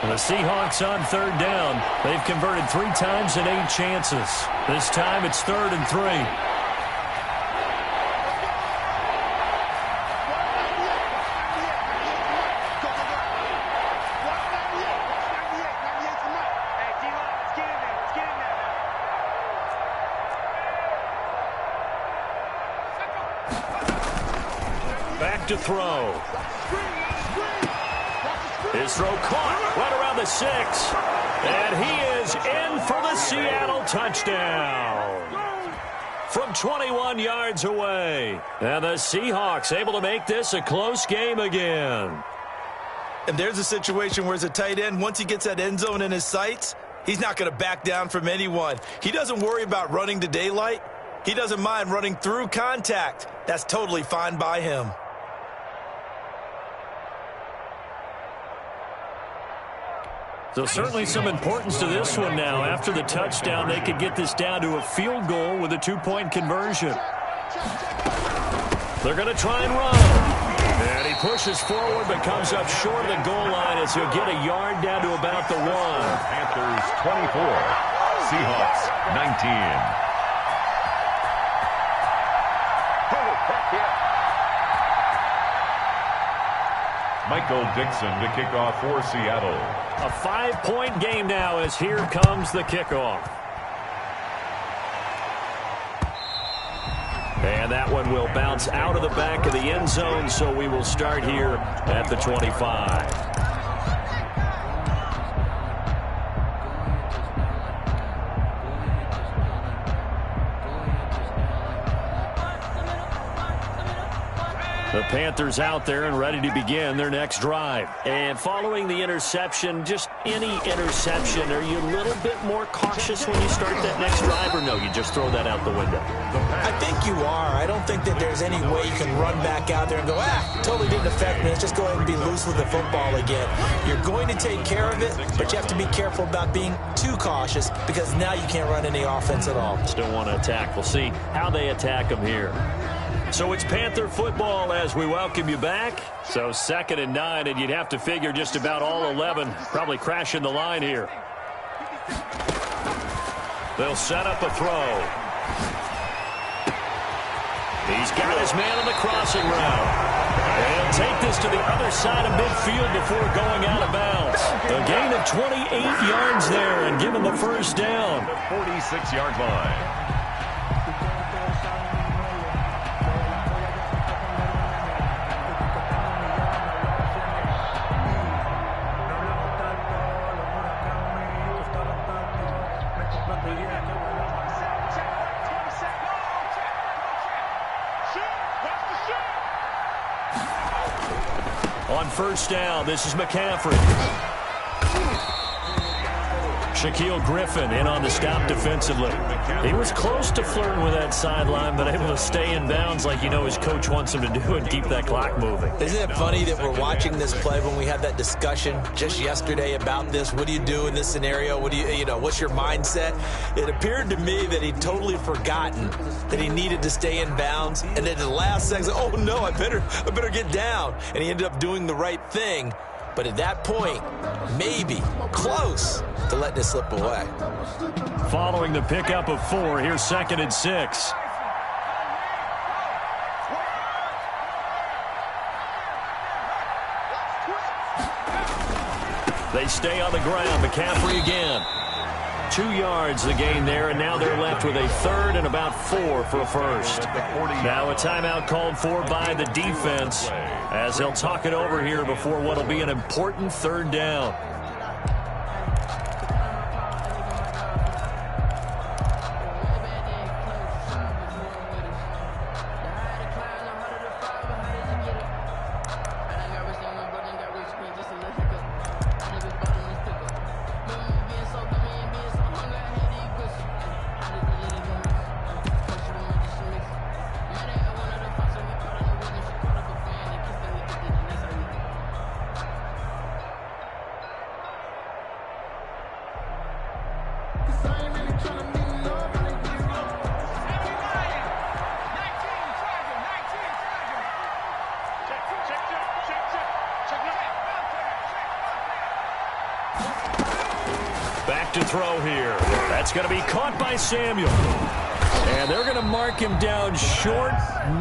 The Seahawks on 3rd down. They've converted 3 times in 8 chances. This time it's 3rd and 3. To throw. His throw caught right around the 6. And he is in for the Seattle touchdown. From 21 yards away. And the Seahawks able to make this a close game again. And there's a situation where as a tight end, once he gets that end zone in his sights, he's not going to back down from anyone. He doesn't worry about running to daylight. He doesn't mind running through contact. That's totally fine by him. So certainly some importance to this one now. After the touchdown, they could get this down to a field goal with a 2-point conversion. They're going to try and run. And he pushes forward but comes up short of the goal line as he'll get a yard down to about the 1. Panthers 24, Seahawks 19. Michael Dixon to kick off for Seattle. A 5-point game now as here comes the kickoff. And that one will bounce out of the back of the end zone, so we will start here at the 25. The Panthers out there and ready to begin their next drive. And following the interception, just any interception, are you a little bit more cautious when you start that next drive, or no, you just throw that out the window? I think you are. I don't think that there's any way you can run back out there and go, totally didn't affect me. Let's just go ahead and be loose with the football again. You're going to take care of it, but you have to be careful about being too cautious because now you can't run any offense at all. Still want to attack. We'll see how they attack them here. So it's Panther football as we welcome you back. So 2nd and 9, and you'd have to figure just about all 11 probably crashing the line here. They'll set up a throw. He's got his man on the crossing route. And he'll take this to the other side of midfield before going out of bounds. A gain of 28 yards there and given the first down. The 46-yard line. On first down, this is McCaffrey. Shaquille Griffin in on the stop defensively. He was close to flirting with that sideline, but able to stay in bounds like his coach wants him to do and keep that clock moving. Isn't it funny that we're watching this play when we had that discussion just yesterday about this? What do you do in this scenario? What do what's your mindset? It appeared to me that he'd totally forgotten that he needed to stay in bounds, and then at the last second, oh no, I better get down. And he ended up doing the right thing. But at that point, maybe close to letting it slip away. Following the pickup of 4, here's 2nd and 6. They stay on the ground. McCaffrey again. 2 yards the gain there, and now they're left with a 3rd and about 4 for a first. Now a timeout called for by the defense as they'll talk it over here before what will be an important 3rd down. Back to throw here. That's going to be caught by Samuel. And they're going to mark him down short,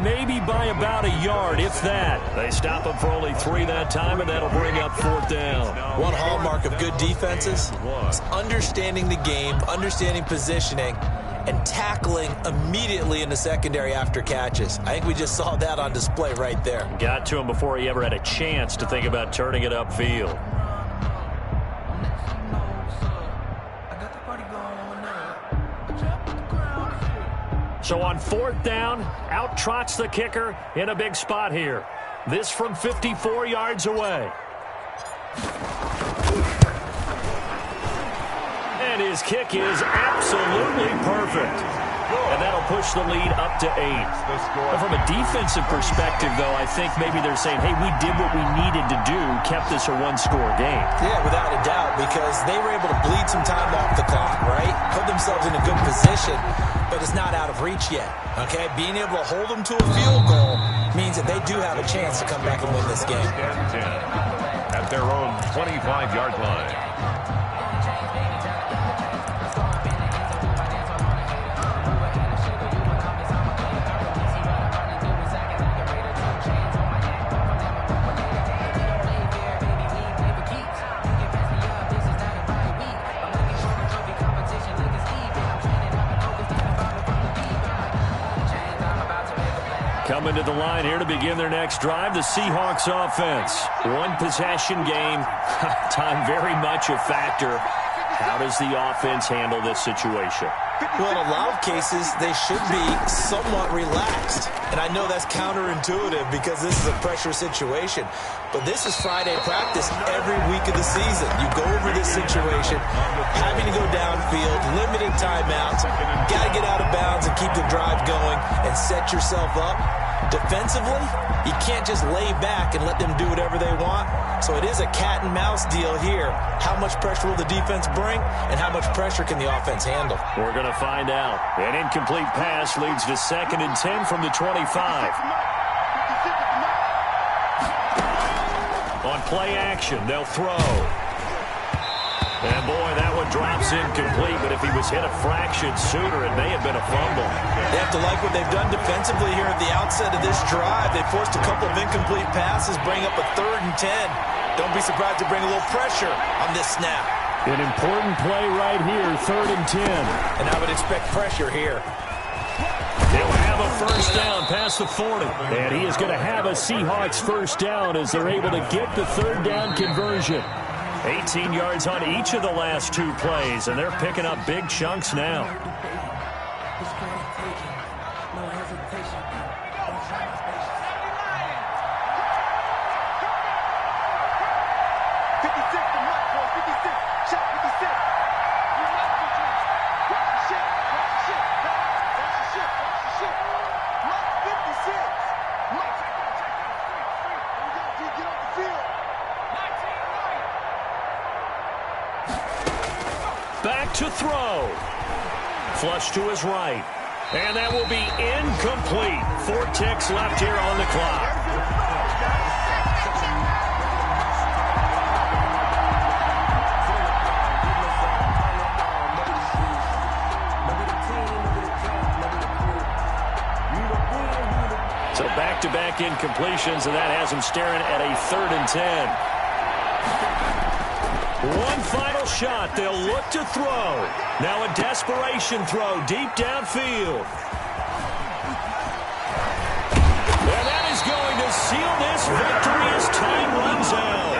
maybe by about a yard, if that. They stop him for only 3 that time, and that'll bring up 4th down. One hallmark of good defenses is understanding the game, understanding positioning, and tackling immediately in the secondary after catches. I think we just saw that on display right there. Got to him before he ever had a chance to think about turning it upfield. So on 4th down, out trots the kicker in a big spot here. This from 54 yards away. And his kick is absolutely perfect. And that'll push the lead up to 8. But from a defensive perspective, though, I think maybe they're saying, hey, we did what we needed to do, kept this a one-score game. Yeah, without a doubt, because they were able to bleed some time off the clock, right? Put themselves in a good position, but it's not out of reach yet, okay? Being able to hold them to a field goal means that they do have a chance to come back and win this game. 10 at their own 25-yard line. Coming to the line here to begin their next drive, the Seahawks offense. One possession game, time very much a factor. How does the offense handle this situation? Well, in a lot of cases, they should be somewhat relaxed. And I know that's counterintuitive because this is a pressure situation. But this is Friday practice every week of the season. You go over this situation, having to go downfield, limited timeouts, got to get out of bounds and keep the drive going and set yourself up. Defensively, you can't just lay back and let them do whatever they want. So it is a cat and mouse deal here. How much pressure will the defense bring, and how much pressure can the offense handle? We're going to find out. An incomplete pass leads to 2nd and 10 from the 25. On play action, they'll throw. And boy, that one drops incomplete, but if he was hit a fraction sooner, it may have been a fumble. They have to like what they've done defensively here at the outset of this drive. They forced a couple of incomplete passes, bring up a 3rd and 10. Don't be surprised to bring a little pressure on this snap. An important play right here, 3rd and 10. And I would expect pressure here. He'll have a first down past the 40. And he is going to have a Seahawks first down as they're able to get the 3rd down conversion. 18 yards on each of the last 2 plays, and they're picking up big chunks now. Back to throw. Flush to his right. And that will be incomplete. 4 ticks left here on the clock. So back-to-back incompletions, and that has him staring at a 3rd and 10. One final shot. They'll look to throw. Now a desperation throw deep downfield. And that is going to seal this victory as time runs out.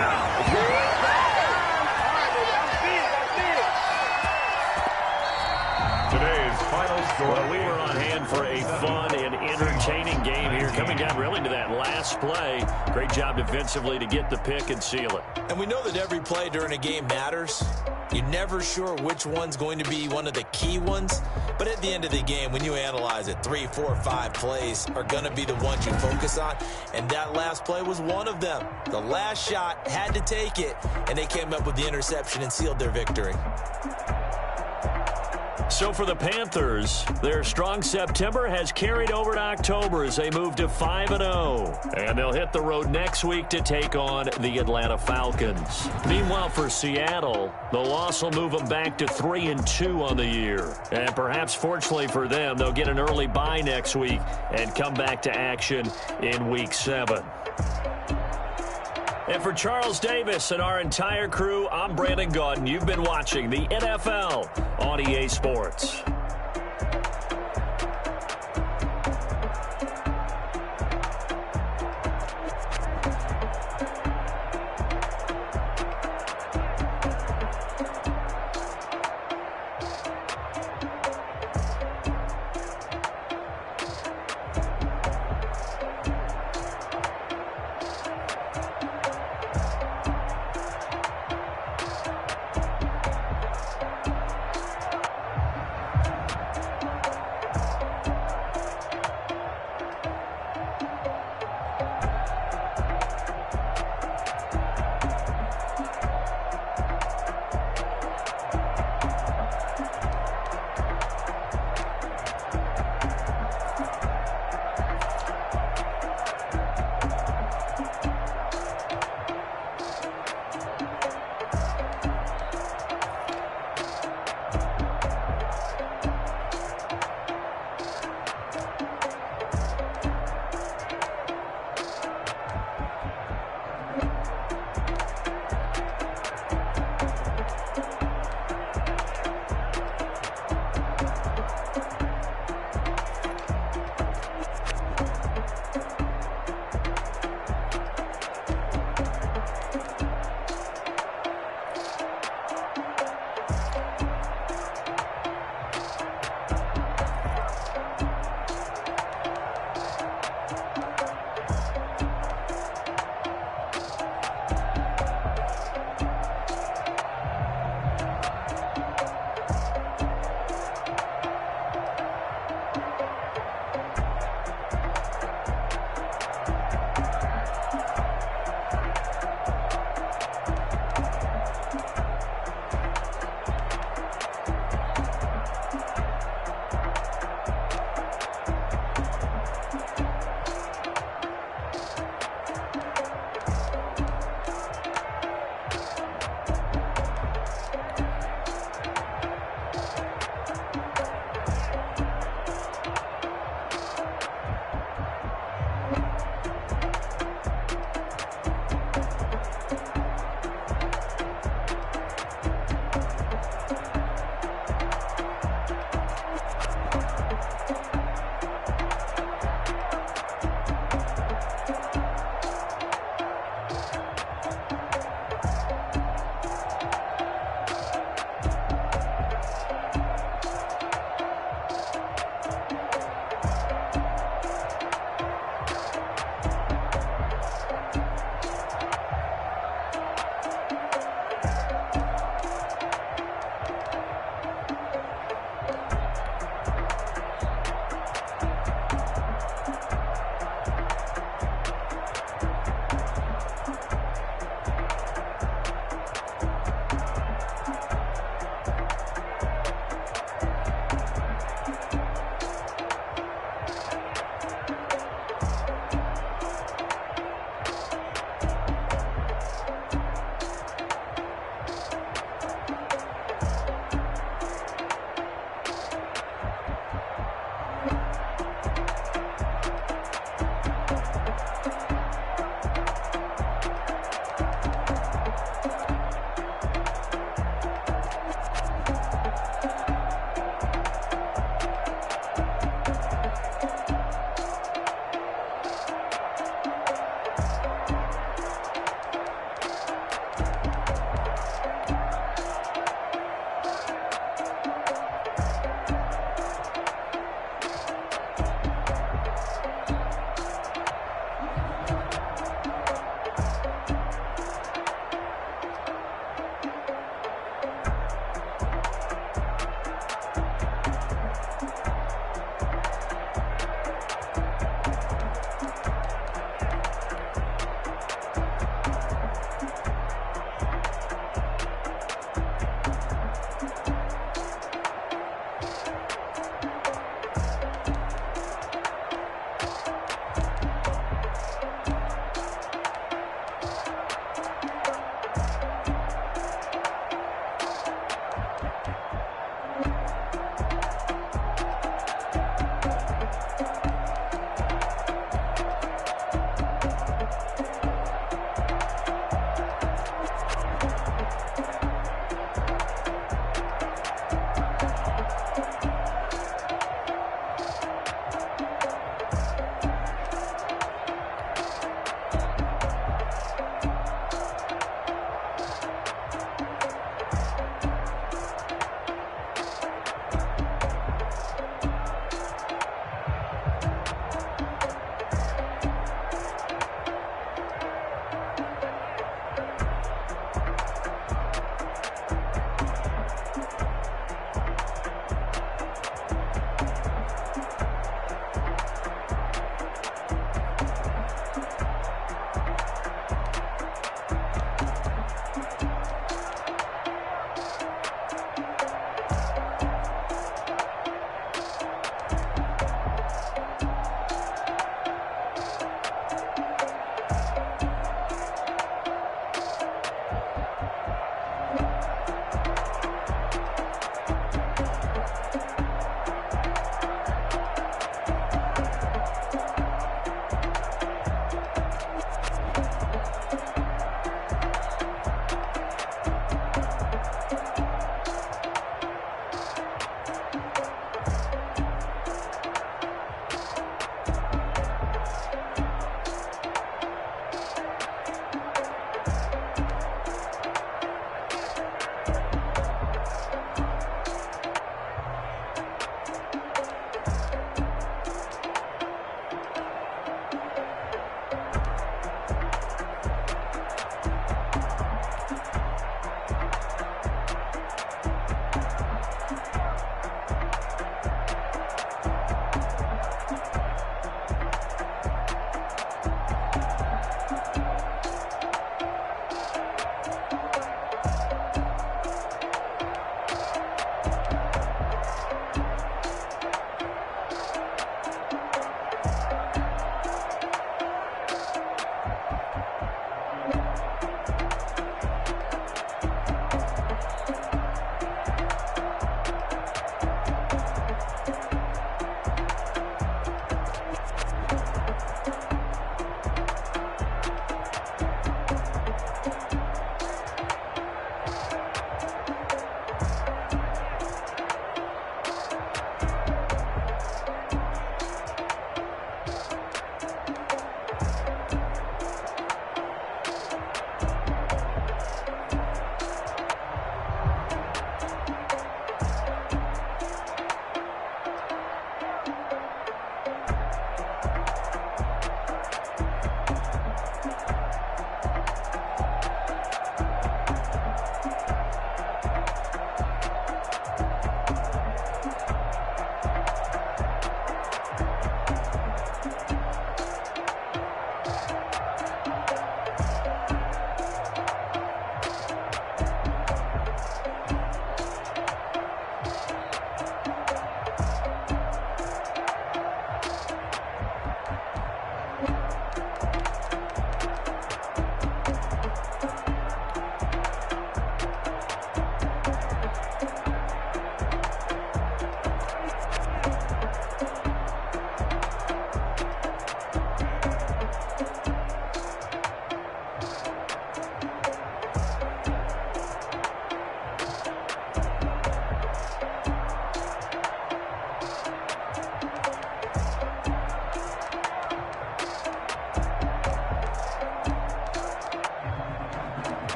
Today's final score. Well, we were on hand for a fun and entertaining game here. Coming down really to that last play. Great job defensively to get the pick and seal it. And we know that every play during a game matters. You're never sure which one's going to be one of the key ones. But at the end of the game, when you analyze it, 3, 4, 5 plays are going to be the ones you focus on. And that last play was one of them. The last shot had to take it, and they came up with the interception and sealed their victory. So for the Panthers, their strong September has carried over to October as they move to 5-0. And they'll hit the road next week to take on the Atlanta Falcons. Meanwhile, for Seattle, the loss will move them back to 3-2 on the year. And perhaps fortunately for them, they'll get an early bye next week and come back to action in Week 7. And for Charles Davis and our entire crew, I'm Brandon Gaudin. You've been watching the NFL on EA Sports.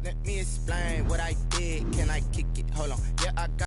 Let me explain what I did. Can I kick it? Hold on. Yeah, I got